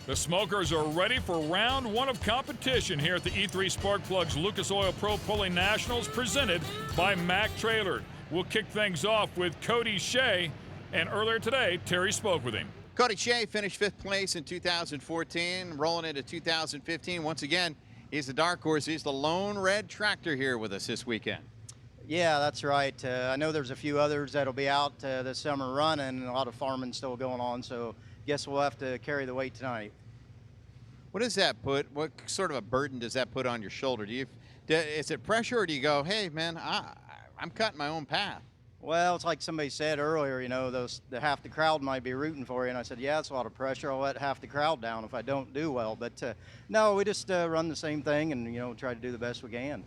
The Smokers are ready for round one of competition here at the E3 Spark Plugs Lucas Oil Pro Pulling Nationals presented by Mack Trailer. We'll kick things off with Cody Shea, and earlier today, Terry spoke with him. Cody Shea finished fifth place in 2014, rolling into 2015. Once again, he's the dark horse. He's the lone red tractor here with us this weekend. Yeah, that's right. I know there's a few others that'll be out this summer running, and a lot of farming still going on, so guess we'll have to carry the weight tonight. What does that put, what sort of a burden does that put on your shoulder? Is it pressure, or do you go, hey, man, I'm cutting my own path? Well, it's like somebody said earlier, you know, the half the crowd might be rooting for you, and I said, yeah, it's a lot of pressure. I'll let half the crowd down if I don't do well. But no, we just run the same thing and, you know, try to do the best we can.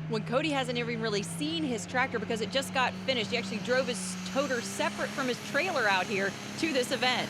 When Cody hasn't even really seen his tractor because it just got finished. He actually drove his toter separate from his trailer out here to this event.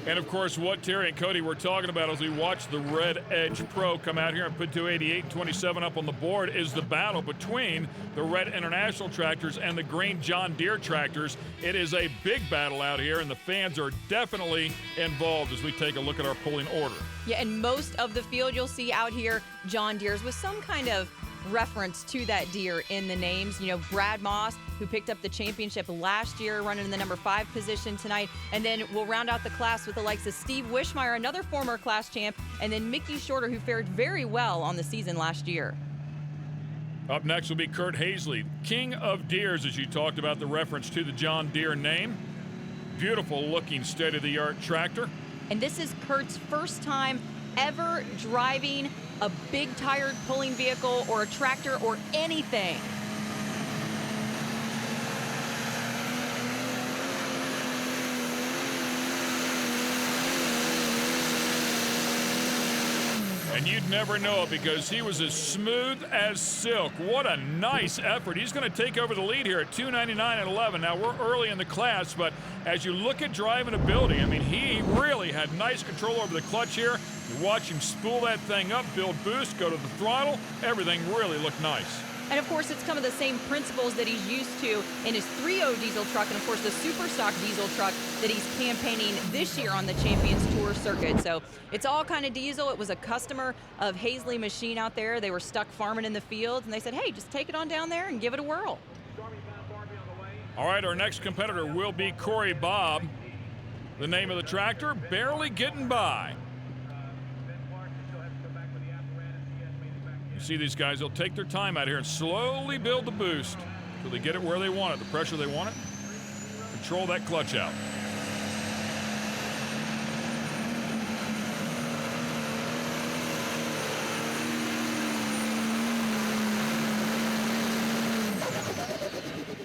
And of course, what Terry and Cody were talking about as we watched the Red Edge Pro come out here and put 288 and 27 up on the board is the battle between the Red International tractors and the Green John Deere tractors. It is a big battle out here, and the fans are definitely involved as we take a look at our pulling order. Yeah, and most of the field you'll see out here, John Deere's with some kind of reference to that Deere in the names. You know, Brad Moss, who picked up the championship last year, running in the number 5 position tonight. And then we'll round out the class with the likes of Steve Wishmeyer, another former class champ, and then Mickey Shorter, who fared very well on the season last year. Up next will be Kurt Hazley, king of Deeres, as you talked about the reference to the John Deere name. Beautiful looking state-of-the-art tractor. And this is Kurt's first time ever driving a big tired pulling vehicle or a tractor or anything. And you'd never know it because he was as smooth as silk. What a nice effort. He's going to take over the lead here at 299 and 11. Now, we're early in the class, but as you look at driving ability, I mean, he really had nice control over the clutch here. You watch him spool that thing up, build boost, go to the throttle. Everything really looked nice. And of course, it's some of the same principles that he's used to in his 3.0 diesel truck and of course the super stock diesel truck that he's campaigning this year on the Champions Tour circuit. So it's all kind of diesel. It was a customer of Hazley Machine out there. They were stuck farming in the fields and they said, hey, just take it on down there and give it a whirl. All right, our next competitor will be Corey Bobb. The name of the tractor, Barely Getting By. You see these guys, they'll take their time out here and slowly build the boost until they get it where they want it, the pressure they want it. Control that clutch out.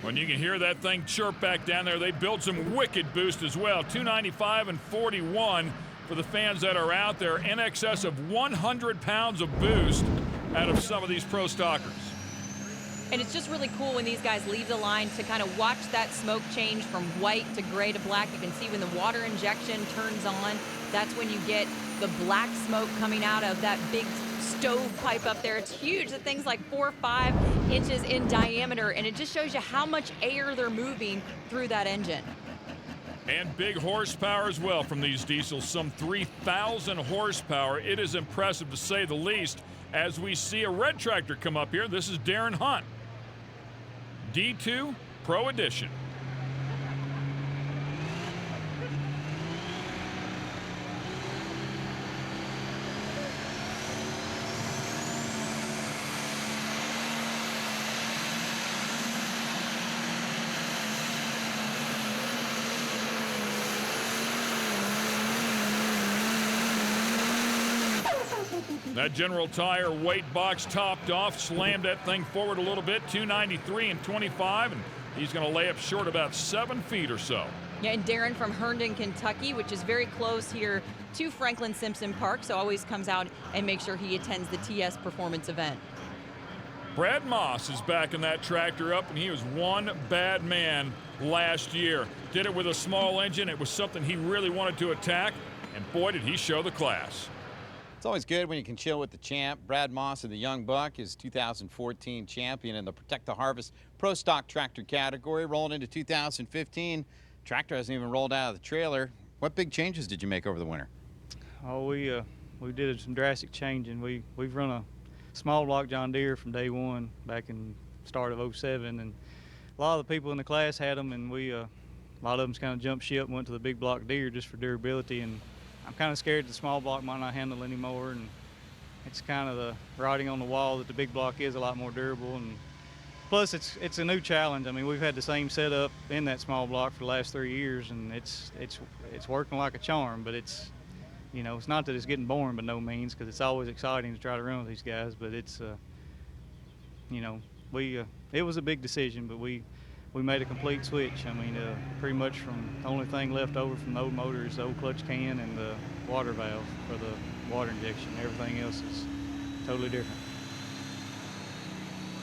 When you can hear that thing chirp back down there, they build some wicked boost as well. 295 and 41 for the fans that are out there, in excess of 100 pounds of boost out of some of these pro stockers. And it's just really cool when these guys leave the line to kind of watch that smoke change from white to gray to black. You can see when the water injection turns on, that's when you get the black smoke coming out of that big stovepipe up there. It's huge. The thing's like 4 or 5 inches in diameter, and it just shows you how much air they're moving through that engine. And big horsepower as well from these diesels, some 3,000 horsepower. It is impressive to say the least. As we see a red tractor come up here, this is Darren Hunt. D2 Pro Edition. That General Tire weight box topped off, slammed that thing forward a little bit, 293 and 25, and he's going to lay up short about 7 feet or so. Yeah, and Darren from Herndon, Kentucky, which is very close here to Franklin Simpson Park, so always comes out and makes sure he attends the TS Performance event. Brad Moss is backing that tractor up, and he was one bad man last year. Did it with a small engine. It was something he really wanted to attack, and boy, did he show the class. It's always good when you can chill with the champ. Brad Moss of the Young Buck is 2014 champion in the Protect the Harvest Pro Stock Tractor category. Rolling into 2015, tractor hasn't even rolled out of the trailer. What big changes did you make over the winter? Oh, we did some drastic changing. We've run a small block John Deere from day one back in start of '07, and a lot of the people in the class had them, and a lot of them kind of jumped ship and went to the big block Deere just for durability. And I'm kind of scared the small block might not handle anymore, and it's kind of the writing on the wall that the big block is a lot more durable. And plus, it's a new challenge. I mean, we've had the same setup in that small block for the last 3 years, and it's working like a charm. But it's not that it's getting boring by no means, because it's always exciting to try to run with these guys. But it's it was a big decision, but we made a complete switch. I mean, pretty much from the only thing left over from the old motor is the old clutch can and the water valve for the water injection. Everything else is totally different.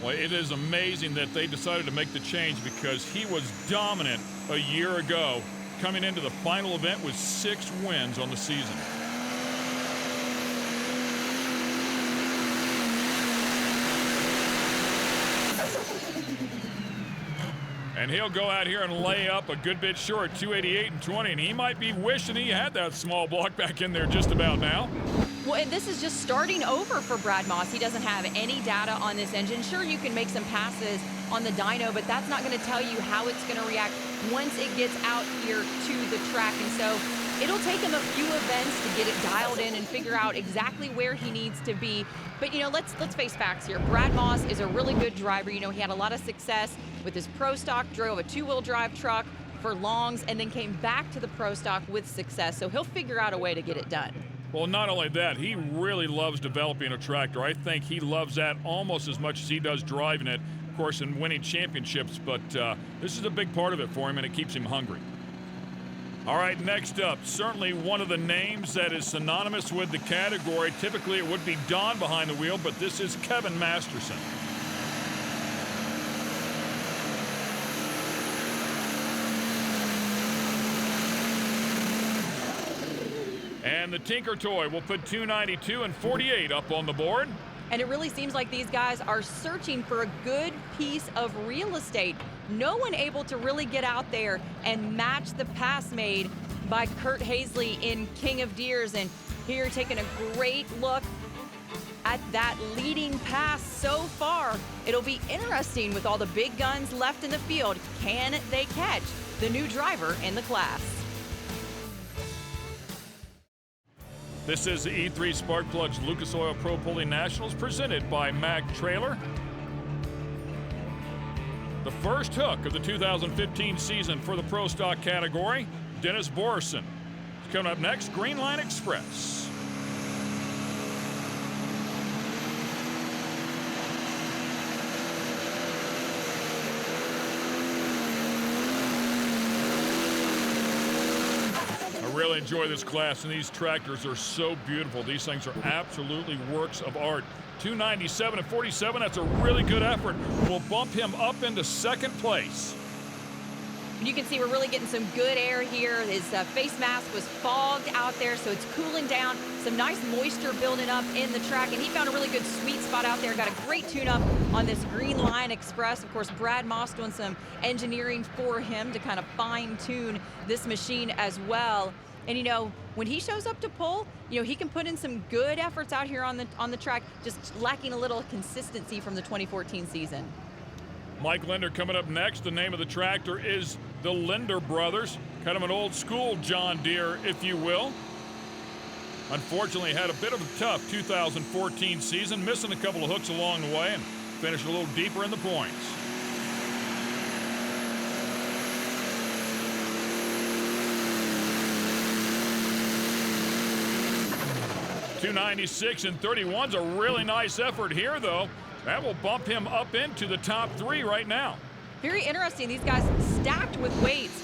Well, it is amazing that they decided to make the change, because he was dominant a year ago, coming into the final event with 6 wins on the season. And he'll go out here and lay up a good bit short, 288 and 20, and he might be wishing he had that small block back in there just about now. Well, and this is just starting over for Brad Moss. He doesn't have any data on this engine. Sure, you can make some passes on the dyno, but that's not going to tell you how it's going to react once it gets out here to the track. And so it'll take him a few events to get it dialed in and figure out exactly where he needs to be. But, let's face facts here. Brad Moss is a really good driver. He had a lot of success with his Pro Stock, drove a 2-wheel drive truck for longs, and then came back to the Pro Stock with success. So he'll figure out a way to get it done. Well, not only that, he really loves developing a tractor. I think he loves that almost as much as he does driving it, of course, and winning championships. But this is a big part of it for him, and it keeps him hungry. All right, next up, certainly one of the names that is synonymous with the category. Typically, it would be Don behind the wheel, but this is Kevin Masterson. And the Tinker Toy will put 292 and 48 up on the board. And it really seems like these guys are searching for a good piece of real estate. No one able to really get out there and match the pass made by Kurt Hazley in King of Deers. And here taking a great look at that leading pass so far. It'll be interesting with all the big guns left in the field. Can they catch the new driver in the class? This is the E3 Spark Plugs Lucas Oil Pro Pulley Nationals presented by Mack Trailer. The first hook of the 2015 season for the Pro Stock category, Dennis Borison. Coming up next, Green Line Express. Really enjoy this class, and these tractors are so beautiful. These things are absolutely works of art. 297 and 47, that's a really good effort. We'll bump him up into second place. You can see we're really getting some good air here. His face mask was fogged out there, so it's cooling down. Some nice moisture building up in the track, and he found a really good sweet spot out there. Got a great tune-up on this Green Line Express. Of course, Brad Moss doing some engineering for him to kind of fine-tune this machine as well. And when he shows up to pull, he can put in some good efforts out here on the track, just lacking a little consistency from the 2014 season. Mike Linder coming up next. The name of the tractor is the Linder Brothers. Kind of an old school John Deere, if you will. Unfortunately, had a bit of a tough 2014 season, missing a couple of hooks along the way, and finished a little deeper in the points. 296 and 31's a really nice effort here, though. That will bump him up into the top 3 right now. Very interesting. These guys stacked with weights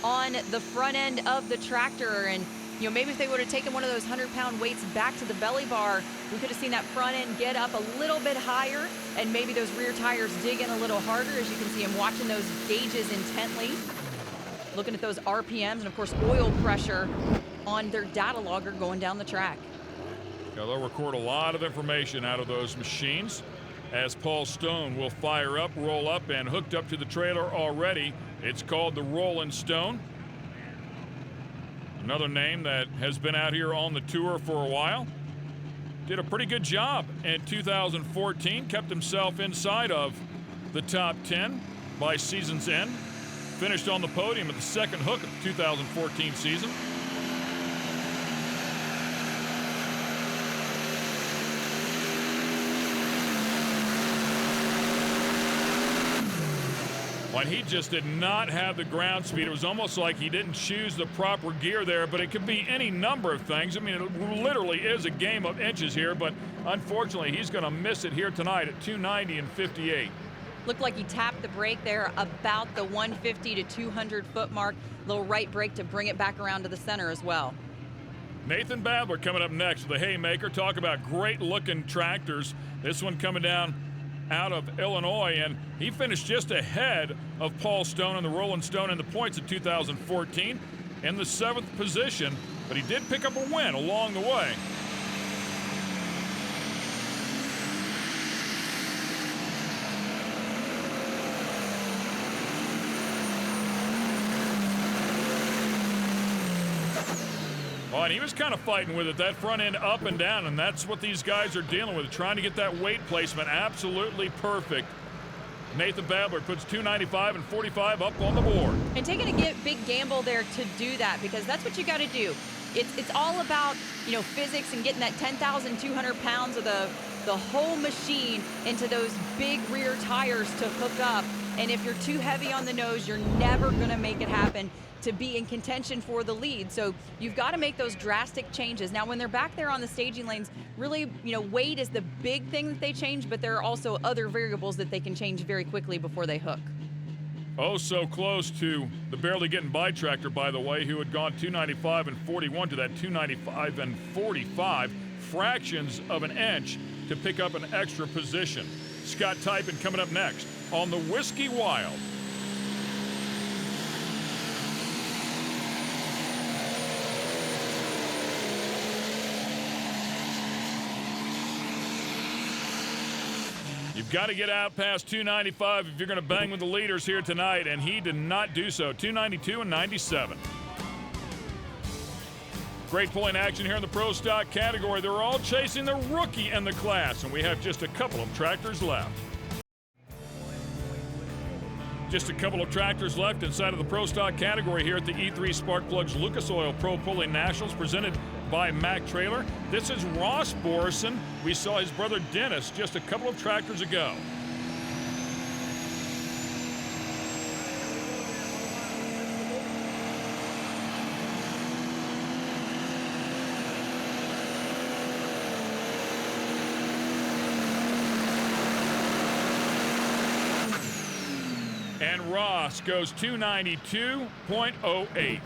on the front end of the tractor, and maybe if they would have taken one of those 100-pound weights back to the belly bar, we could have seen that front end get up a little bit higher, and maybe those rear tires dig in a little harder. As you can see, I'm watching those gauges intently, looking at those RPMs, and of course oil pressure on their data logger going down the track. Yeah, they'll record a lot of information out of those machines as Paul Stone will fire up, roll up, and hooked up to the trailer already. It's called the Rollin' Stone. Another name that has been out here on the tour for a while. Did a pretty good job in 2014, kept himself inside of the top 10 by season's end. Finished on the podium at the second hook of the 2014 season. When he just did not have the ground speed, it was almost like he didn't choose the proper gear there, but it could be any number of things. I mean, it literally is a game of inches here, but unfortunately, he's going to miss it here tonight at 290 and 58. Looked like he tapped the brake there about the 150 to 200 foot mark. Little right brake to bring it back around to the center as well. Nathan Babler coming up next with the Haymaker. Talk about great looking tractors. This one coming down out of Illinois, and he finished just ahead of Paul Stone and the Rollin' Stone in the points in 2014 in the 7th position, but he did pick up a win along the way. Oh, and he was kind of fighting with it, that front end up and down, and that's what these guys are dealing with, trying to get that weight placement absolutely perfect. Nathan Babler puts 295 and 45 up on the board. And taking a big gamble there to do that, because that's what you got to do. It's all about, you know, physics and getting that 10,200 pounds of the whole machine into those big rear tires to hook up. And if you're too heavy on the nose, you're never going to make it happen to be in contention for the lead. So you've got to make those drastic changes. Now, when they're back there on the staging lanes, really, you know, weight is the big thing that they change, but there are also other variables that they can change very quickly before they hook. Oh, so close to the barely getting by tractor, by the way, who had gone 295 and 41 to that 295 and 45, fractions of an inch to pick up an extra position. Scott Typen coming up next on the Whiskey Wild. You've got to get out past 295 if you're going to bang with the leaders here tonight, and he did not do so. 292 and 97. Great pulling action here in the Pro Stock category. They're all chasing the rookie in the class, and we have just a couple of tractors left. Just a couple of tractors left inside of the Pro Stock category here at the E3 Spark Plugs Lucas Oil Pro Pulling Nationals, presented by Mack Trailer. This is Ross Borison. We saw his brother Dennis just a couple of tractors ago. And Ross goes 292.08.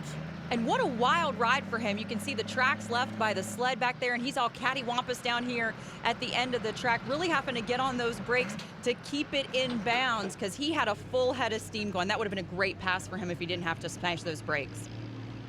And what a wild ride for him. You can see the tracks left by the sled back there, and he's all cattywampus down here at the end of the track, really having to get on those brakes to keep it in bounds, because he had a full head of steam going. That would have been a great pass for him if he didn't have to smash those brakes.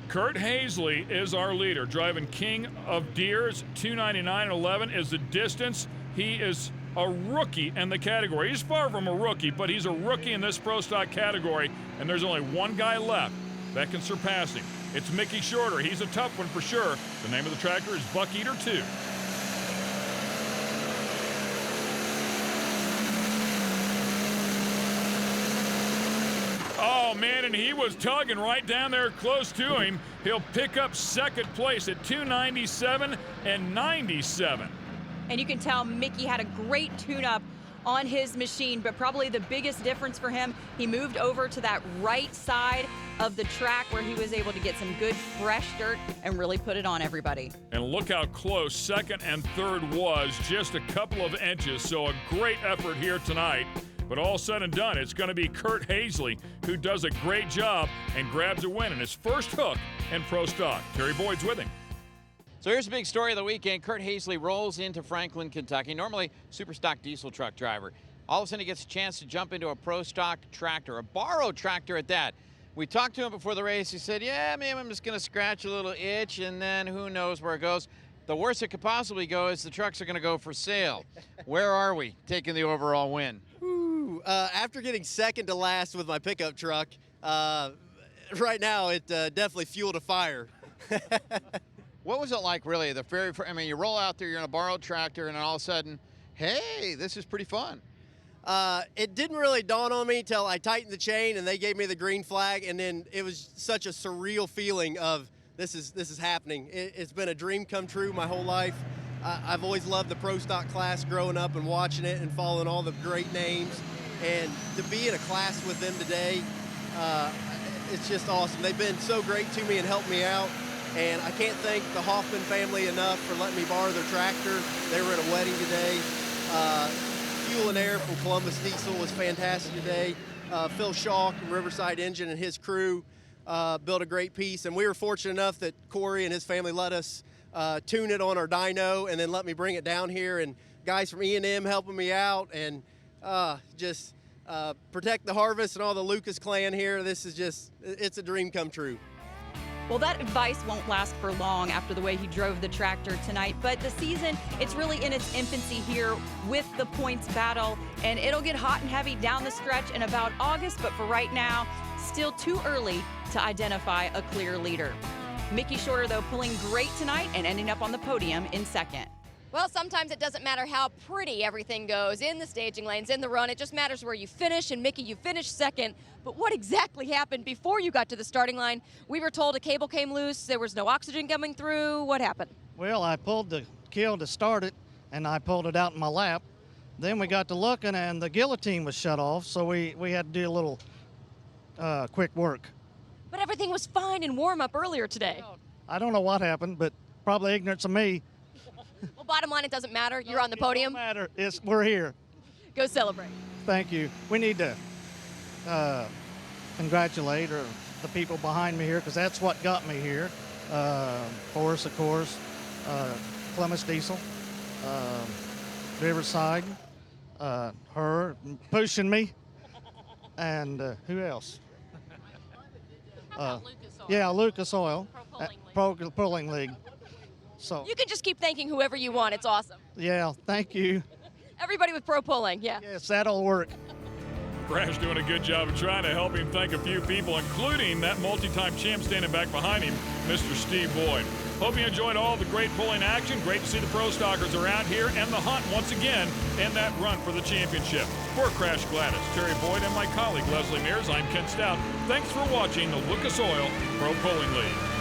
Kurt Hazley is our leader, driving King of Deers. 299.11 is the distance. He is a rookie in the category. He's far from a rookie, but he's a rookie in this Pro Stock category, and there's only one guy left that can surpass him. It's Mickey Shorter. He's a tough one for sure. The name of the tractor is Buck Eater 2. Oh, man, and he was tugging right down there close to him. He'll pick up second place at 297 and 97. And you can tell Mickey had a great tune-up on his machine, but probably the biggest difference for him, he moved over to that right side of the track where he was able to get some good fresh dirt and really put it on everybody. And look how close second and third was, just a couple of inches. So a great effort here tonight. But all said and done, it's going to be Kurt Hazley who does a great job and grabs a win in his first hook in Pro Stock. Terry Boyd's with him. So here's a big story of the weekend. Kurt Hazley rolls into Franklin, Kentucky. Normally, super stock diesel truck driver. All of a sudden, he gets a chance to jump into a pro stock tractor, a borrowed tractor at that. We talked to him before the race. He said, yeah, maybe I'm just going to scratch a little itch, and then who knows where it goes. The worst it could possibly go is the trucks are going to go for sale. Where are we taking the overall win? After getting second to last with my pickup truck, right now it definitely fueled a fire. What was it like, really? I mean, you roll out there, you're in a borrowed tractor, and then all of a sudden, hey, this is pretty fun. It didn't really dawn on me till I tightened the chain and they gave me the green flag, and then it was such a surreal feeling of this is happening. It's been a dream come true my whole life. I've always loved the Pro Stock class growing up and watching it and following all the great names, and to be in a class with them today, it's just awesome. They've been so great to me and helped me out, and I can't thank the Hoffman family enough for letting me borrow their tractor. They were at a wedding today. Fuel and Air from Columbus Diesel was fantastic today. Phil Shaw from Riverside Engine and his crew built a great piece, and we were fortunate enough that Corey and his family let us tune it on our dyno and then let me bring it down here, and guys from E&M helping me out, and just protect the harvest and all the Lucas clan here. This is just, it's a dream come true. Well, that advice won't last for long after the way he drove the tractor tonight, but the season, it's really in its infancy here with the points battle, and it'll get hot and heavy down the stretch in about August, but for right now, still too early to identify a clear leader. Mickey Shorter, though, pulling great tonight and ending up on the podium in second. Well, sometimes it doesn't matter how pretty everything goes in the staging lanes, in the run. It just matters where you finish. And Mickey, you finished second. But what exactly happened before you got to the starting line? We were told a cable came loose. There was no oxygen coming through. What happened? Well, I pulled the kill to start it, and I pulled it out in my lap. Then we got to looking, and the guillotine was shut off, so we had to do a little quick work. But everything was fine and warm up earlier today. I don't know what happened, but probably ignorance of me. Well, bottom line, it doesn't matter. You're on the podium. It don't matter. We're here. Go celebrate. Thank you. We need to congratulate the people behind me here, because that's what got me here. Forrest, of course, Columbus Diesel, Riverside, her pushing me, and who else? Lucas Oil, Pro-Pulling League. So You can just keep thanking whoever you want. It's awesome. yeah, thank you. Everybody with Pro Pulling, yeah. Yes, that'll work. Crash doing a good job of trying to help him thank a few people, including that multi-time champ standing back behind him, Mr. Steve Boyd. Hope you enjoyed all the great pulling action. Great to see the Pro Stockers around here and the hunt once again in that run for the championship. For Crash Gladys, Terry Boyd, and my colleague Leslie Mears, I'm Ken Stout. Thanks for watching the Lucas Oil Pro Pulling League.